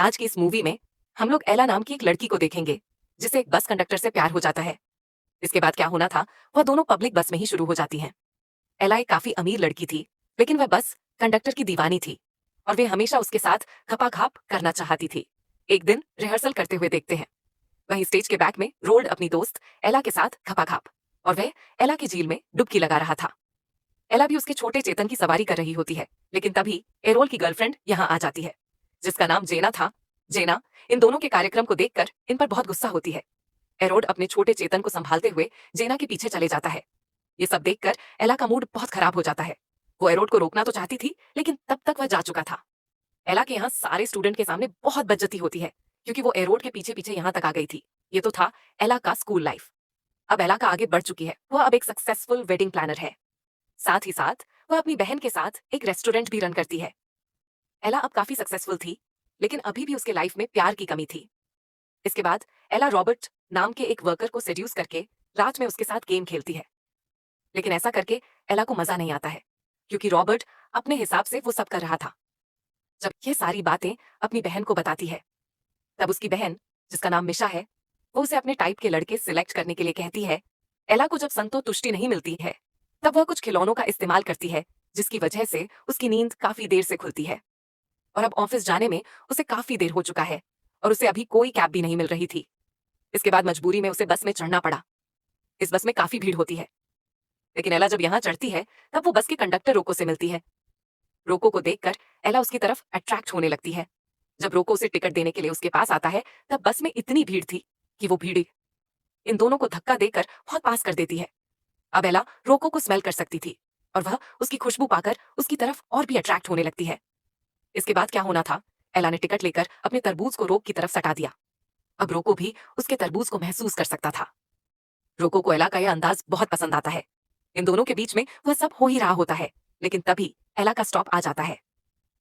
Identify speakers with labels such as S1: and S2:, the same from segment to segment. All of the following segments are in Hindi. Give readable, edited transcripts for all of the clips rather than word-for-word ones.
S1: आज की इस मूवी में हम लोग एला नाम की एक लड़की को देखेंगे जिसे एक बस कंडक्टर से प्यार हो जाता है। इसके बाद क्या होना था वह दोनों पब्लिक बस में ही शुरू हो जाती हैं। एला एक काफी अमीर लड़की थी, लेकिन वह बस कंडक्टर की दीवानी थी और वे हमेशा उसके साथ खपाखाप करना चाहती थी। एक दिन रिहर्सल करते हुए देखते हैं, वहीं स्टेज के बैक में रोल्ड अपनी दोस्त एला के साथ खपाखाप और वह एला की झील में डुबकी लगा रहा था। एला भी उसके छोटे चेतन की सवारी कर रही होती है, लेकिन तभी एरोल की गर्लफ्रेंड यहाँ आ जाती है जिसका नाम जेना था। जेना इन दोनों के कार्यक्रम को देखकर इन पर बहुत गुस्सा होती है। एरोड अपने छोटे चेतन को संभालते हुए जेना के पीछे चले जाता है। ये सब देखकर एला का मूड बहुत खराब हो जाता है। वो एरोड को रोकना तो चाहती थी, लेकिन तब तक वह जा चुका था। एला के यहाँ सारे स्टूडेंट के सामने बहुत बेइज्जती होती है, क्योंकि वो एरोड के पीछे पीछे यहाँ तक आ गई थी। ये तो था एला का स्कूल लाइफ। अब एला का आगे बढ़ चुकी है, वह अब एक सक्सेसफुल वेडिंग प्लानर है। साथ ही साथ वह अपनी बहन के साथ एक रेस्टोरेंट भी रन करती है। एला अब काफी सक्सेसफुल थी, लेकिन अभी भी उसके लाइफ में प्यार की कमी थी। इसके बाद एला रॉबर्ट नाम के एक वर्कर को सेड्यूस करके रात में उसके साथ गेम खेलती है। लेकिन ऐसा करके एला को मजा नहीं आता है, क्योंकि रॉबर्ट अपने हिसाब से वो सब कर रहा था। जब ये सारी बातें अपनी बहन को बताती है, तब उसकी बहन, जिसका नाम मिशा है, वो उसे अपने टाइप के लड़के सिलेक्ट करने के लिए कहती है। एला को जब संतुष्टि नहीं मिलती है, तब वह कुछ खिलौनों का इस्तेमाल करती है, जिसकी वजह से उसकी नींद काफी देर से खुलती है। और अब ऑफिस जाने में उसे काफी देर हो चुका है और उसे अभी कोई कैब भी नहीं मिल रही थी। इसके बाद मजबूरी में उसे बस में चढ़ना पड़ा। इस बस में काफी भीड़ होती है, लेकिन एला जब यहाँ चढ़ती है तब वो बस के कंडक्टर रोको से मिलती है। रोको को देखकर एला उसकी तरफ अट्रैक्ट होने लगती है। जब रोको उसे टिकट देने के लिए उसके पास आता है, तब बस में इतनी भीड़ थी कि वो भीड़ इन दोनों को धक्का देकर बहुत पास कर देती है। अब एला रोको को स्मेल कर सकती थी और वह उसकी खुशबू पाकर उसकी तरफ और भी अट्रैक्ट होने लगती है। इसके बाद क्या होना था, एला ने टिकट लेकर अपने तरबूज को रोक की तरफ सटा दिया। अब रोको भी उसके तरबूज को महसूस कर सकता था। रोको को एला का यह अंदाज बहुत पसंद आता है। इन दोनों के बीच में वह सब हो ही रहा होता है, लेकिन तभी एला का स्टॉप आ जाता है।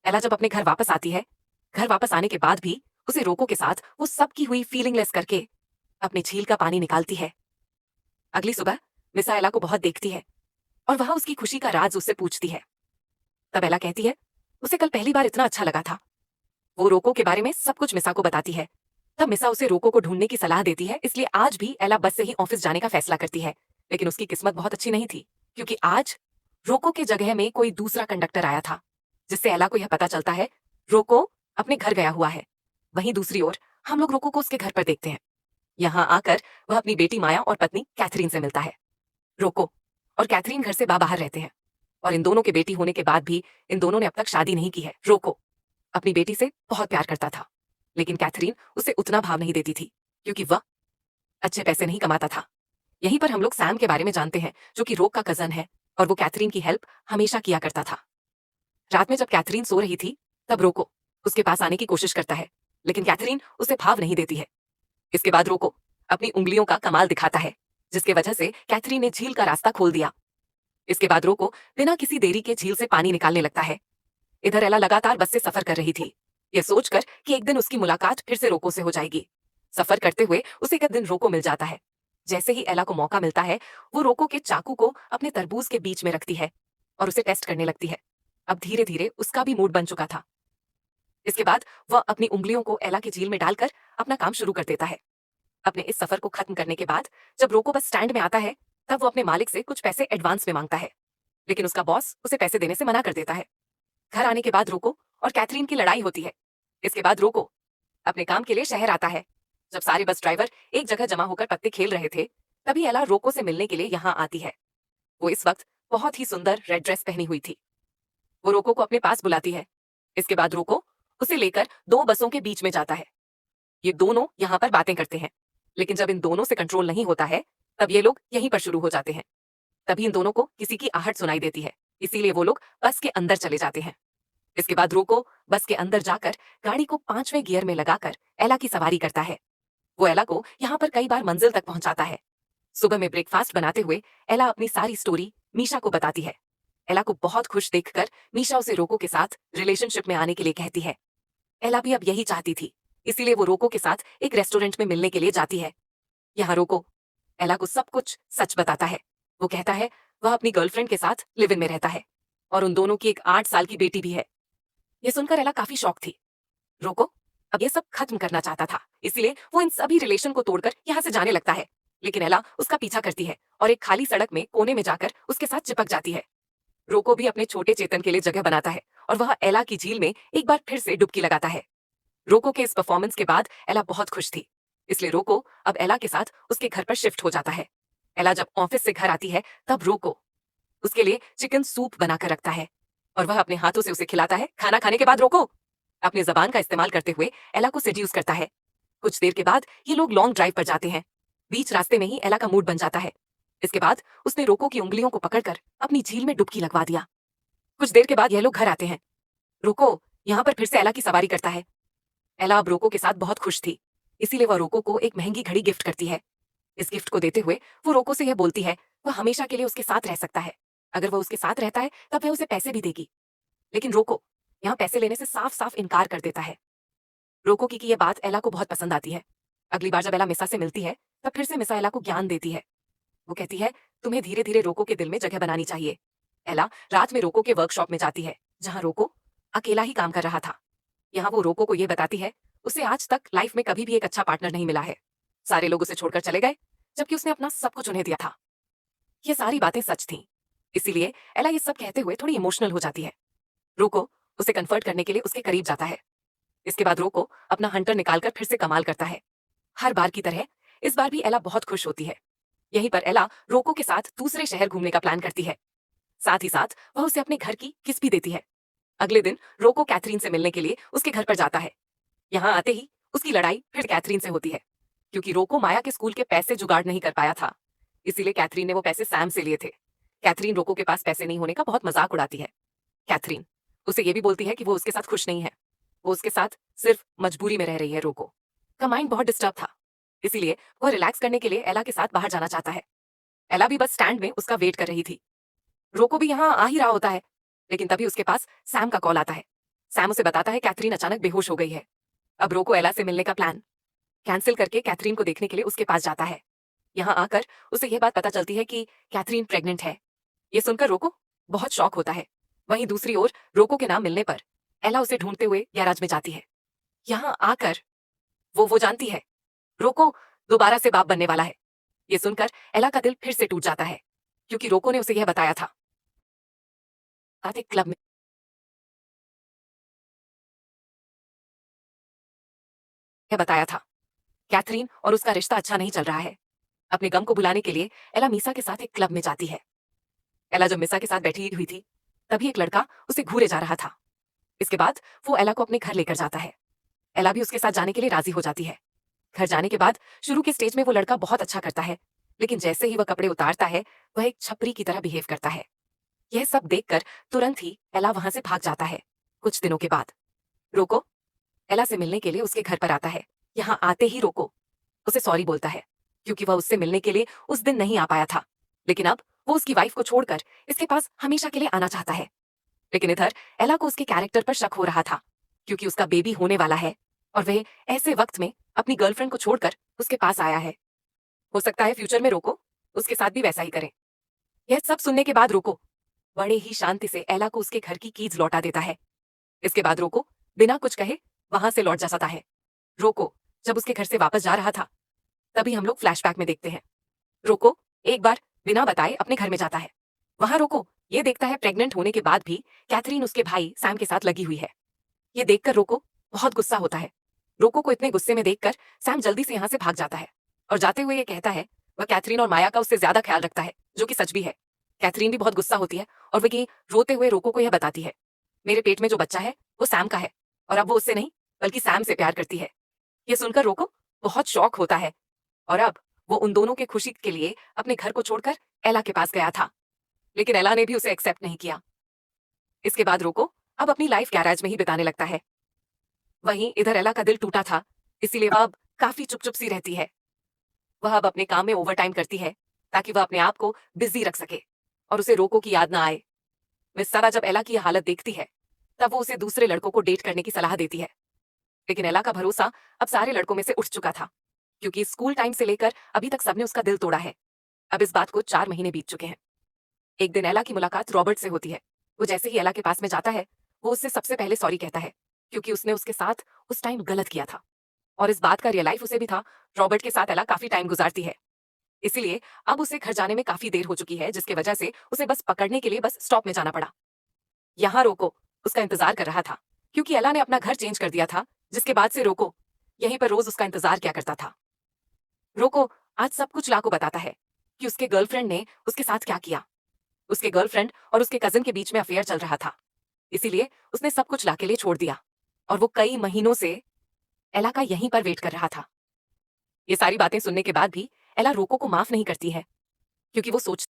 S1: एला जब अपने घर वापस आती है, घर वापस आने के बाद भी उसे रोको के साथ वो सब की हुई फीलिंगलेस करके अपनी झील का पानी निकालती है। अगली सुबह मिसा एला को बहुत देखती है और वह उसकी खुशी का राज उससे पूछती है। तब एला कहती है उसे कल पहली बार इतना अच्छा लगा था। वो रोको के बारे में सब कुछ मिसा को बताती है। तब मिसा उसे रोको को ढूंढने की सलाह देती है, इसलिए आज भी एला बस से ही ऑफिस जाने का फैसला करती है। लेकिन उसकी किस्मत बहुत अच्छी नहीं थी, क्योंकि आज रोको के जगह में कोई दूसरा कंडक्टर आया था, जिससे एला को यह पता चलता है रोको अपने घर गया हुआ है। वहीं दूसरी ओर हम लोग रोको को उसके घर पर देखते हैं। यहाँ आकर वह अपनी बेटी माया और पत्नी कैथरीन से मिलता है। रोको और कैथरीन घर से बाहर रहते हैं और इन दोनों के बेटी होने के बाद भी इन दोनों ने अब तक शादी नहीं की है। रोको अपनी बेटी से बहुत प्यार करता था, लेकिन कैथरीन उसे उतना भाव नहीं देती थी, क्योंकि वह अच्छे पैसे नहीं कमाता था। यहीं पर हम लोग सैम के बारे में जानते हैं, जो कि रोक का कजन है और वो कैथरीन की हेल्प हमेशा किया करता था। रात में जब कैथरीन सो रही थी, तब रोको उसके पास आने की कोशिश करता है, लेकिन कैथरीन उसे भाव नहीं देती है। इसके बाद रोको अपनी उंगलियों का कमाल दिखाता है, जिसकी वजह से कैथरीन ने झील का रास्ता खोल दिया। इसके बाद रोको बिना किसी देरी के झील से पानी निकालने लगता है। इधर एला लगातार बस से सफर कर रही थी, यह सोचकर कि एक दिन उसकी मुलाकात फिर से रोको से हो जाएगी। सफर करते हुए उसे एक दिन रोको मिल जाता है। जैसे ही एला को मौका मिलता है, वो रोको के चाकू को अपने तरबूज के बीच में रखती है और उसे टेस्ट करने लगती है। अब धीरे धीरे उसका भी मूड बन चुका था। इसके बाद वह अपनी उंगलियों को एला की झील में डालकर अपना काम शुरू कर देता है। अपने इस सफर को खत्म करने के बाद जब रोको बस स्टैंड में आता है, तब वो अपने मालिक से कुछ पैसे एडवांस में मांगता है, लेकिन उसका बॉस उसे पैसे देने से मना कर देता है। घर आने के बाद रोको और कैथरीन की लड़ाई होती है। इसके बाद रोको अपने काम के लिए शहर आता है। जब सारे बस ड्राइवर एक जगह जमा होकर पत्ते खेल रहे थे, तभी एला रोको से मिलने के लिए यहाँ आती है। वो इस वक्त बहुत ही सुंदर रेड ड्रेस पहनी हुई थी। वो रोको को अपने पास बुलाती है। इसके बाद रोको उसे लेकर दो बसों के बीच में जाता है। ये दोनों यहाँ पर बातें करते हैं, लेकिन जब इन दोनों से कंट्रोल नहीं होता है, तब ये लोग यहीं पर शुरू हो जाते हैं। तभी इन दोनों को किसी की आहट सुनाई देती है, इसीलिए वो लोग बस के अंदर चले जाते हैं। इसके बाद रोको बस के अंदर जाकर गाड़ी को 5वें गियर में लगाकर एला की सवारी करता है। वो एला को यहाँ पर कई बार मंजिल तक पहुंचाता है। सुबह में ब्रेकफास्ट बनाते हुए एला अपनी सारी स्टोरी मीशा को बताती है। एला को बहुत खुश देखकर मीशा उसे रोको के साथ रिलेशनशिप में आने के लिए कहती है। एला भी अब यही चाहती थी, इसीलिए वो रोको के साथ एक रेस्टोरेंट में मिलने के लिए जाती है। यहाँ रोको एला को सब कुछ सच बताता है। वो कहता है वह अपनी गर्लफ्रेंड के साथ लिव इन में रहता है और उन दोनों की एक 8 साल की बेटी भी है। ये सुनकर एला काफी शॉक थी। रोको अब ये सब खत्म करना चाहता था, इसलिए वो इन सभी रिलेशन को तोड़कर यहाँ से जाने लगता है। लेकिन एला उसका पीछा करती है और एक खाली सड़क में कोने में जाकर उसके साथ चिपक जाती है। रोको भी अपने छोटे चेतन के लिए जगह बनाता है और वह एला की झील में एक बार फिर से डुबकी लगाता है। रोको के इस परफॉर्मेंस के बाद एला बहुत खुश थी, इसलिए रोको अब एला के साथ उसके घर पर शिफ्ट हो जाता है। एला जब ऑफिस से घर आती है तब रोको उसके लिए चिकन सूप बनाकर रखता है और वह अपने हाथों से उसे खिलाता है। खाना खाने के बाद रोको अपनी जबान का इस्तेमाल करते हुए एला को सेड्यूस करता है। कुछ देर के बाद ये लोग लॉन्ग ड्राइव पर जाते हैं। बीच रास्ते में ही एला का मूड बन जाता है। इसके बाद उसने रोको की उंगलियों को पकड़कर अपनी झील में डुबकी लगवा दिया। कुछ देर के बाद ये लोग घर आते हैं। रोको यहाँ पर फिर से एला की सवारी करता है। एला अब रोको के साथ बहुत खुश थी, इसीलिए वह रोको को एक महंगी घड़ी गिफ्ट करती है। इस गिफ्ट को देते हुए वो रोको से यह बोलती है वह हमेशा के लिए उसके साथ रह सकता है। अगर वह उसके साथ रहता है तब वह उसे पैसे भी देगी। लेकिन रोको यहाँ पैसे लेने से साफ साफ इनकार कर देता है। रोको की यह बात एला को बहुत पसंद आती है। अगली बार जब एला मिसा से मिलती है तब फिर से मिसा एला को ज्ञान देती है। वो कहती है तुम्हें धीरे धीरे रोको के दिल में जगह बनानी चाहिए। एला रात में रोको के वर्कशॉप में जाती है जहाँ रोको अकेला ही काम कर रहा था। यहाँ वो रोको को ये बताती है उसे आज तक लाइफ में कभी भी एक अच्छा पार्टनर नहीं मिला है। सारे लोग उसे छोड़कर चले गए जबकि उसने अपना सब कुछ उन्हें दिया था। ये सारी बातें सच थीं, इसीलिए एला ये सब कहते हुए थोड़ी इमोशनल हो जाती है। रोको उसे कंफर्ट करने के लिए उसके करीब जाता है। इसके बाद रोको अपना हंटर निकालकर फिर से कमाल करता है। हर बार की तरह इस बार भी एला बहुत खुश होती है। यहीं पर एला रोको के साथ दूसरे शहर घूमने का प्लान करती है। साथ ही साथ वह उसे अपने घर की किस भी देती है। अगले दिन रोको कैथरीन से मिलने के लिए उसके घर पर जाता है। यहाँ आते ही उसकी लड़ाई फिर कैथरीन से होती है, क्योंकि रोको माया के स्कूल के पैसे जुगाड़ नहीं कर पाया था, इसीलिए कैथरीन ने वो पैसे सैम से लिए थे। कैथरीन रोको के पास पैसे नहीं होने का बहुत मजाक उड़ाती है। कैथरीन उसे ये भी बोलती है कि वो उसके साथ खुश नहीं है, वो उसके साथ सिर्फ मजबूरी में रह रही है। रोको का माइंड बहुत डिस्टर्ब था, इसीलिए वह रिलैक्स करने के लिए एला के साथ बाहर जाना चाहता है। एला भी बस स्टैंड में उसका वेट कर रही थी। रोको भी यहाँ आ ही रहा होता है, लेकिन तभी उसके पास सैम का कॉल आता है। सैम उसे बताता है कैथरीन अचानक बेहोश हो गई है। अब रोको एला से मिलने का प्लान कैंसिल करके कैथरीन को देखने के लिए उसके पास जाता है। यहाँ आकर उसे यह बात पता चलती है कि कैथरीन प्रेग्नेंट है। ये सुनकर रोको बहुत शॉक होता है। वहीं दूसरी ओर रोको के नाम मिलने पर एला उसे ढूंढते हुए गैराज में जाती है। यहाँ आकर वो जानती है रोको दोबारा से बाप बनने वाला है। ये सुनकर एला का दिल फिर से टूट जाता है, क्योंकि रोको ने उसे यह बताया था आते क्लब में यह बताया था कैथरीन और उसका रिश्ता अच्छा नहीं चल रहा है। अपने गम को भुलाने के लिए एला मीसा के साथ एक क्लब में जाती है। एला जब मिसा के साथ बैठी हुई थी तभी एक लड़का उसे घूरे जा रहा था। इसके बाद वो एला को अपने घर लेकर जाता है। एला भी उसके साथ जाने के लिए राजी हो जाती है। घर जाने के बाद शुरू के स्टेज में वो लड़का बहुत अच्छा करता है, लेकिन जैसे ही वह कपड़े उतारता है वह एक छपरी की तरह बिहेव करता है। यह सब देखकर तुरंत ही एला वहां से भाग जाता है। कुछ दिनों के बाद रोको एला से मिलने के लिए उसके घर पर आता है। यहाँ आते ही रोको उसे सॉरी बोलता है, क्योंकि वह उससे मिलने के लिए उस दिन नहीं आ पाया था, लेकिन अब वो उसकी वाइफ को छोड़कर इसके पास हमेशा के लिए आना चाहता है। लेकिन इधर एला को उसके कैरेक्टर पर शक हो रहा था, क्योंकि उसका बेबी होने वाला है और वह ऐसे वक्त में अपनी गर्लफ्रेंड को छोड़कर उसके पास आया है। हो सकता है फ्यूचर में रोको उसके साथ भी वैसा ही करे। यह सब सुनने के बाद रोको बड़े ही शांति से एला को उसके घर की कीज लौटा देता है। इसके बाद रोको बिना कुछ कहे वहां से लौट जा सकता है। रोको जब उसके घर से वापस जा रहा था तभी हम लोग फ्लैशबैक में देखते हैं रोको एक बार बिना बताए अपने घर में जाता है। वहां रोको ये देखता है प्रेग्नेंट होने के बाद भी कैथरीन उसके भाई सैम के साथ लगी हुई है। ये देखकर रोको बहुत गुस्सा होता है। रोको को इतने गुस्से में देखकर सैम जल्दी से यहाँ से भाग जाता है और जाते हुए ये कहता है वह कैथरीन और माया का उससे ज्यादा ख्याल रखता है, जो कि सच भी है। कैथरीन भी बहुत गुस्सा होती है और वह रोते हुए रोको को यह बताती है मेरे पेट में जो बच्चा है वो सैम का है और अब वो उससे नहीं बल्कि सैम से प्यार करती है। ये सुनकर रोको बहुत शॉक होता है और अब वो उन दोनों के खुशी के लिए अपने घर को छोड़कर एला के पास गया था, लेकिन एला ने भी उसे एक्सेप्ट नहीं किया। इसके बाद रोको अब अपनी लाइफ गैराज में ही बिताने लगता है। वहीं इधर एला का दिल टूटा था, इसीलिए वह अब काफी चुप चुप सी रहती है। वह अब अपने काम में ओवरटाइम करती है ताकि वह अपने आप को बिजी रख सके और उसे रोको की याद ना आए। मिस सारा जब एला की यह हालत देखती है तब वो उसे दूसरे लड़कों को डेट करने की सलाह देती है, लेकिन एला का भरोसा अब सारे लड़कों में से उठ चुका था, क्योंकि स्कूल टाइम से लेकर अभी तक सबने उसका दिल तोड़ा है। अब इस बात को 4 महीने बीत चुके हैं। एक दिन एला की मुलाकात रॉबर्ट से होती है। वो जैसे ही एला के पास में जाता है वो उससे सबसे पहले सॉरी कहता है। क्योंकि उसने उसके साथ उस टाइम गलत किया था। और इस बात का रियलाइज उसे भी था, रॉबर्ट के साथ एला काफी टाइम गुजारती है। इसीलिए अब उसे घर जाने में काफी देर हो चुकी है, जिसकी वजह से उसे बस पकड़ने के लिए बस स्टॉप में जाना पड़ा। यहाँ रोको उसका इंतजार कर रहा था, क्योंकि एला ने अपना घर चेंज कर दिया था, जिसके बाद से रोको यहीं पर रोज उसका इंतजार क्या करता था। रोको आज सब कुछ ला को बताता है कि उसके गर्लफ्रेंड ने उसके साथ क्या किया। उसके गर्लफ्रेंड और उसके कजिन के बीच में अफेयर चल रहा था, इसीलिए उसने सब कुछ ला के लिए छोड़ दिया। और वो कई महीनों से एला का यहीं पर वेट कर रहा था। ये सारी बातें सुनने के बाद भी एला रोको को माफ नहीं करती है, क्योंकि वो सोच